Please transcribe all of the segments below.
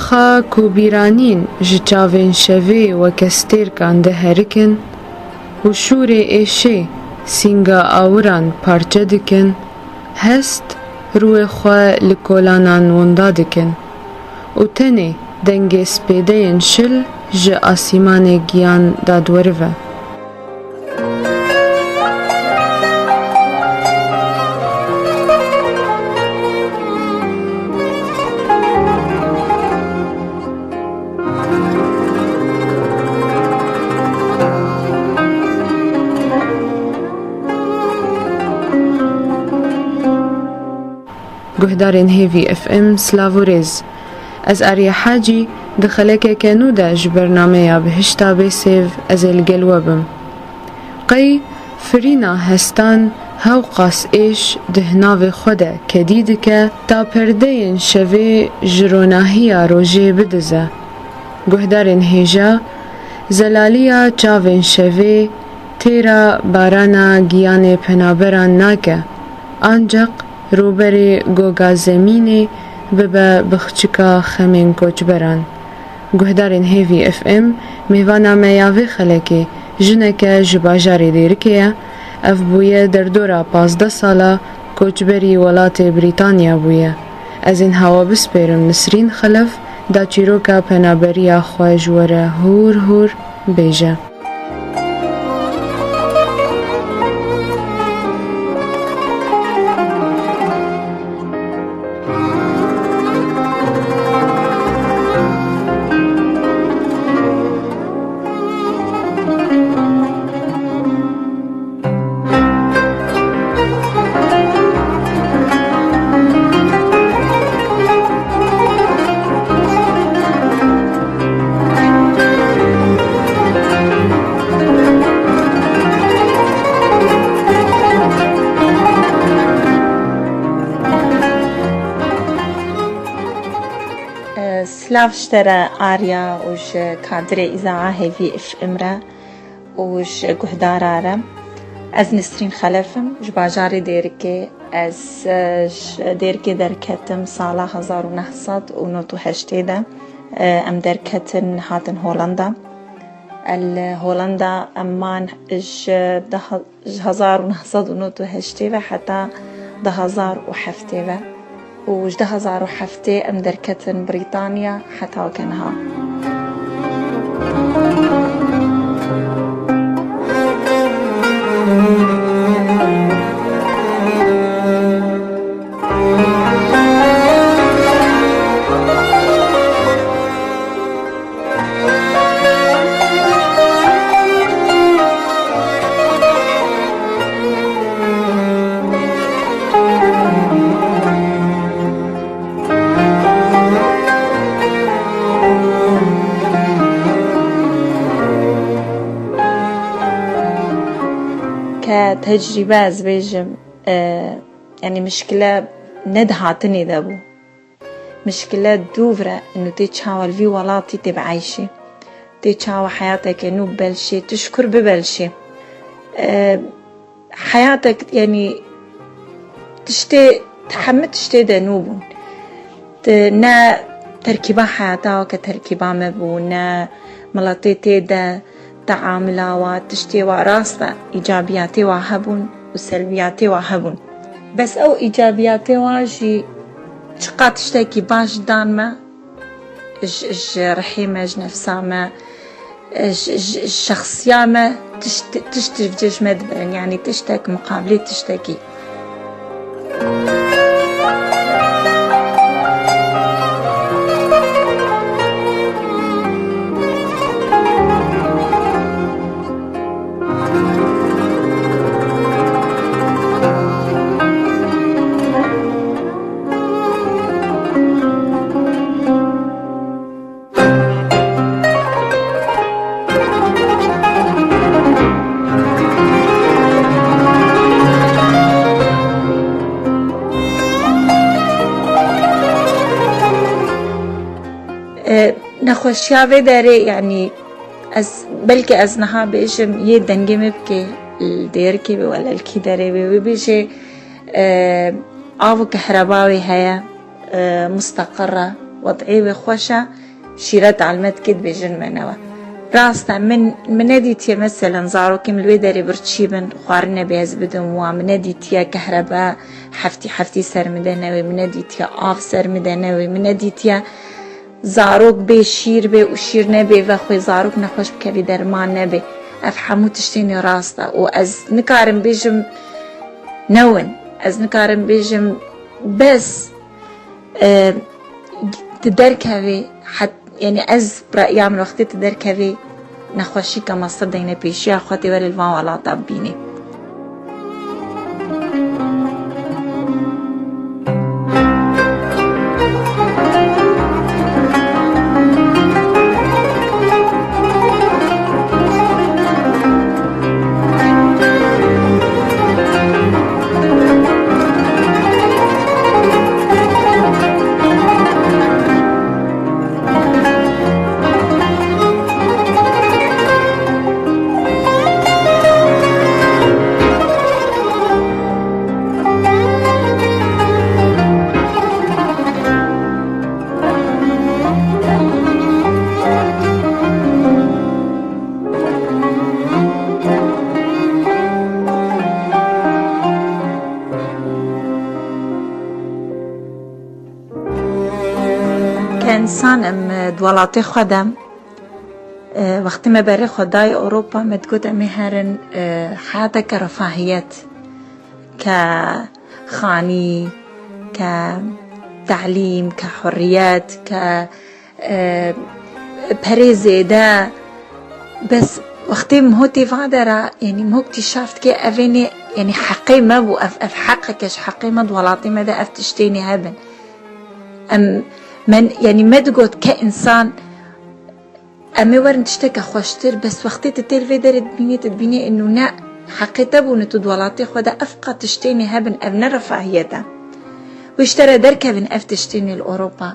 خا کوبیرانین ji çavên şevê weke stêrkan de herikin û şûrê êşê sînga awiran parçe dikin, hest rûyê xwe li kolanan winda dikin û tenê dengê spêdeyên şil ji asîmanê giyan dadwerive. گهدارên Hêvî FM Slav û rêz. Ez Arya Hacî di xelekeke nû de ji bernameya Bihişta Bêsêv ez ê li gel we bim. Qey firîna hestan hew qas êş di hinavê xwe de kedî dike ta perdeyên şevê ji ronahiya rojê bidize. Guhdarên hêja zelaliya çavên şevê têra barana giyanê penaberan nake, ancak روبرê goga zemînê bibe bixçika xemên koçberan. Guhdarên Hêvî FM mêvana me ya vê xelekê jineke ji bajarê Dêrikê ye. Ev bûye derdora 15 sala koçberî welatê Brîtanya bûye. Ez ên hewa bispêrim Nisrîn Xelef da çîroka penaberiya xwe ji were hûr hûr bêje. سلاف شترا آریا وش کادر إذاعة هيفي اف امرا وش گهدارارا از نسرین خلفم جباجاری دیرکی از دیرکی درکتم سال 1998 ده ام درکتن هاتن هولندا الهولندا امان اش 1998 و حتی 2007 وش 2007 ام دركتن بريطانيا حتى وكنها كتجربة از بيجم يعني مشكلة ندهاتني دابو مشكلة دوفرة انو تيتشاول في ولاتي تبعيشي تيتشاو حياتك انو ببلشي تشكر ببلشي حياتك يعني تشتي تحمد تشتي دانوبون نا تركيبا حياتها كتركيبا مبونا ملاتي دا تعاملات تشتي وراستا إيجابياتي وهبون وسلبياتي وهبون بس أو إيجابياتي واجي شقا تشتكي باش دان ما رحيمة نفسها ما الشخصية ما تشتي في جيش مدبرن يعني تشتكي مقابلي تشتكي نخوشیابه داره يعني بلکه از نها بیشم یه دنگه مبکه الدير كي ولا الكي داره بيجي آو كهرباوي هيا مستقرة وضعي خوشة شيرت علمت كد بجن منوا راستا من ديتيا مثلا زاروكي من الويدري برتشيبن خوارنا بيز بدن ومن ديتيا كهرباء حفتي سر مدنوي من ديتيا آف سر مدنوي من ديتيا زاروك بي شير بي وشير نبي وخوي زاروك نخوش بكبي درمان نبي افحمو تشتيني راستا وأز نكارم بيجم نون از نکارم بیجم بس تدركوي حت يعني از برأيي من وقت تدركوي نخوشي كما صدقنا بيشي اخواتي ولي الفان ولا طابيني كإنسان دولاتي خدم وقت ما بري خداي أوروبا متقود أمهرن حياتك كرفاهيات كخاني كتعليم كحريات كبريزي دا بس وقت مهوتي فادرة يعني مهو اكتشافت كي أفيني يعني حقي ما بو أف حقكش حقي ما دولاتي ما دا أفتشتيني هبن من يعني ما تقول كإنسان أمي ورن تشتكى خوشتر بس وقتي تتلفي دارت تبيني إنه نا حقيقة بو نتدولاتي خدا أفقى تشتيني هبن أبنى رفاهيتا واشترى دركة بن أفتشتيني الأوروبا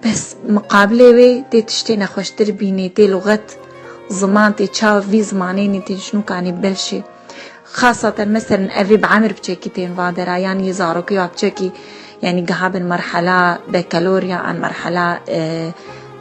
بس مقابلة وي تي تشتيني خوشتر بيني تي لغت زمان تي تشاف في زمانيني تي شنو كاني بلشي خاصة مثلا أفي بعمر بشكي تين فادرا يعني يزاروكي وابشكي يعني قهاب المرحلة بكالوريا عن مرحلة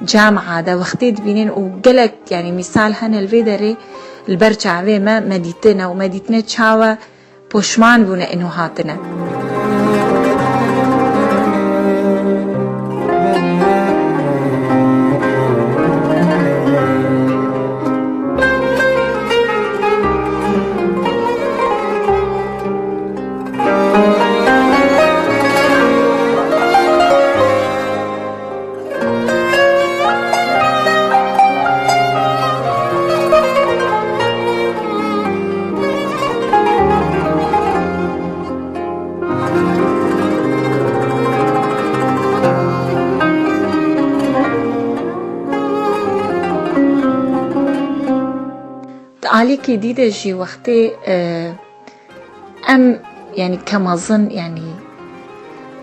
جامعة دا وقتي تبينين وقلك يعني مثال هن الفيدري البرجع في ما مديتنا ومديتنا تشاوى بوشمان بونا إنه هاتنا عليك جديدة جي وقتي أم يعني كما ظن يعني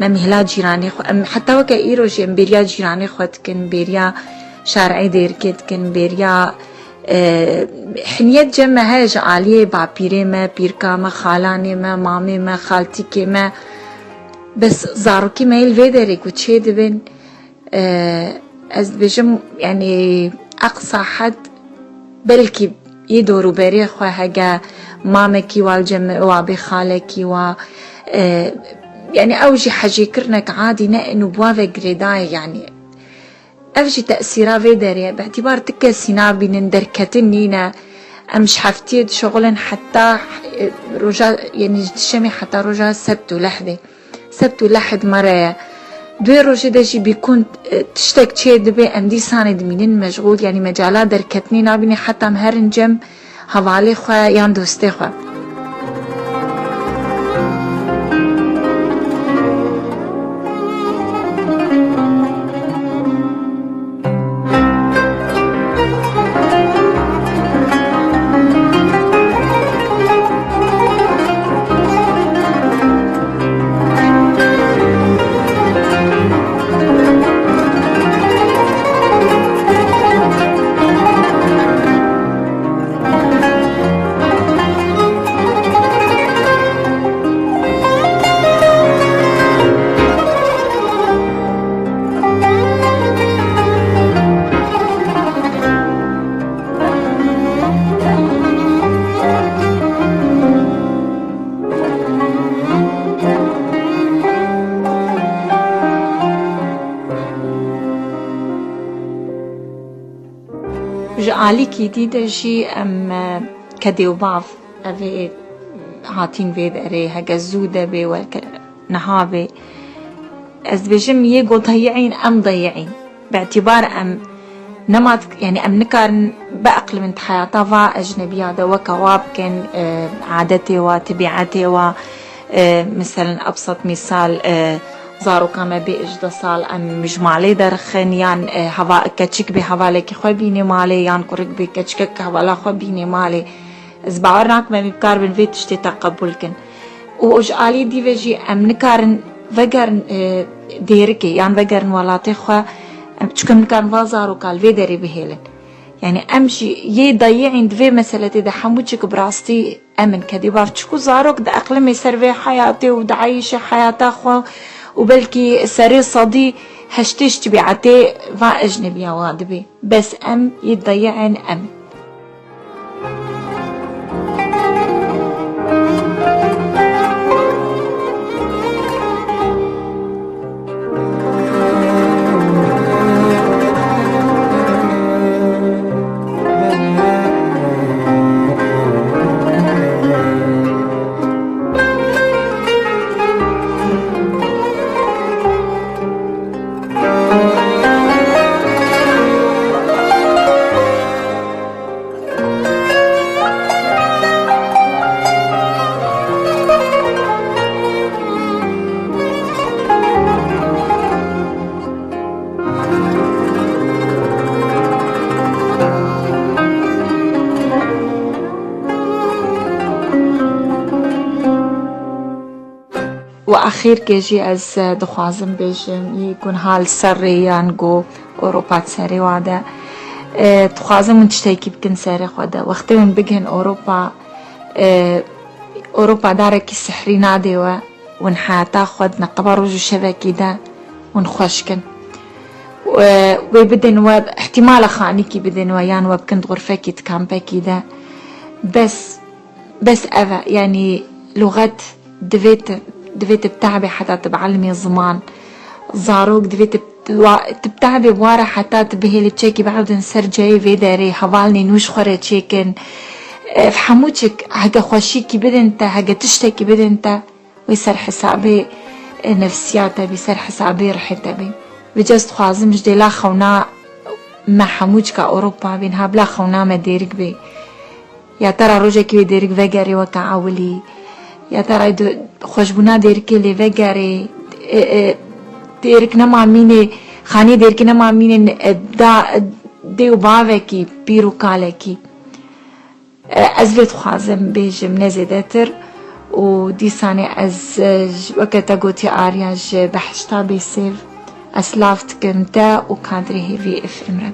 ما مهلا جيراني خو أم حتى وكا إيرو جي بريا جيراني خو تكن بريا شارعي دير كد كن بريا حنيت جمع هاج عالية بابيري ما بيركا ما خالاني ما مامي ما خالتي كي ما بس زاروكي ما يلفيدرك وتشي دبن أز بجم يعني أقصى حد بلكي يدورو بري خو هجا مامكي والجمع وابي خالكي و يعني أوجي حاجي كرنك عادي إنه بوافي جريداي يعني أوجي تأثيرا في داري باعتبار تكسينا بين دركتنينا أمش حفتيد شغلا حتى رجا يعني شمي حتى رجا سبت ولحد مرة دوي روجي داجي بيكون تشتك تشي دبي أمدي ساند منين مشغول يعني مجالات دركتني نابيني حتى مهرن جم هوالي خواه يان دوستي خواه آلیکی دیده جی کدیو باف اوه هاتین وید اره هگه زوده بی و نهابه از بجم یه قول ضيعين أم ضيعين باعتبار أم نمط يعني أم نكارن بأقل من حياتها فا أجنبية هذا وكواب كان عادتي وتبعاتي مثلا أبسط مثال زارو كما بإجدى صال أم مجمع لي درخن يان هوا كتشك بهوا لك خو بيني مالي يان كورك بكتشك هوا لا خو بيني مالي زبعرناك ما بكار بالفيت تشتي تقبل كن وأج آلي دي وجي أم نكارن وگرن دیرکی یان وگرن ولاتی خو چکم نکان وازارو کال وی دری بهیلن يعني امشي يه ضيعين دوی مسألة ده حموچك براستي امن كدي باف چكو زاروك ده اقلم يسروي حياتي وده عايش حياته خو وبلكي سري صدي هشتيش تبعتي فا اجنبيا وادبي بس ام يضيعن ام وأخير كيجي از دخوازم بيجم يكون هال سري يانجو أوروبا تسري وعدا دخوازم من تشتاكي بكن سري خوادا وقتي من بجهن أوروبا داركي سحري نادي ونحاتا خود نقبر رجو شبكي دا ونخوشكن وبدن احتمال خانيكي بدن ويان وبكن غرفكي تكامبكي دا بس أفا يعني لغات دفيت بتعبي حتى تبعلمي زمان زاروك دفيت تبتعبي بوارا حتى تبهيلي تشيكي بعد نسر جاي في داري حوالني نوش خوري تشيكن فحموتك هكا خوشيكي بدنتا هكا تشتكي بدنتا ويصير حسابي نفسياتا بيصير حسابي رحيتا بي بجاز تخوازم جدي لا خونا ما حموتك أوروبا بينها بلا خونا ما ديرك بي يا ترى روجك بيديرك فيجاري وكا عولي يا ترى خوشبونا ديركي لي فيجاري ديرك نما ميني خاني ديرك نما ميني دا ديو باوكي بيرو كالكي ازفيت خوازم بيجم نزيدتر ودي ساني از وقتا قوتي آرياج بحشتا بيسيف اسلافت كنتا وكادري هيفي اف امرد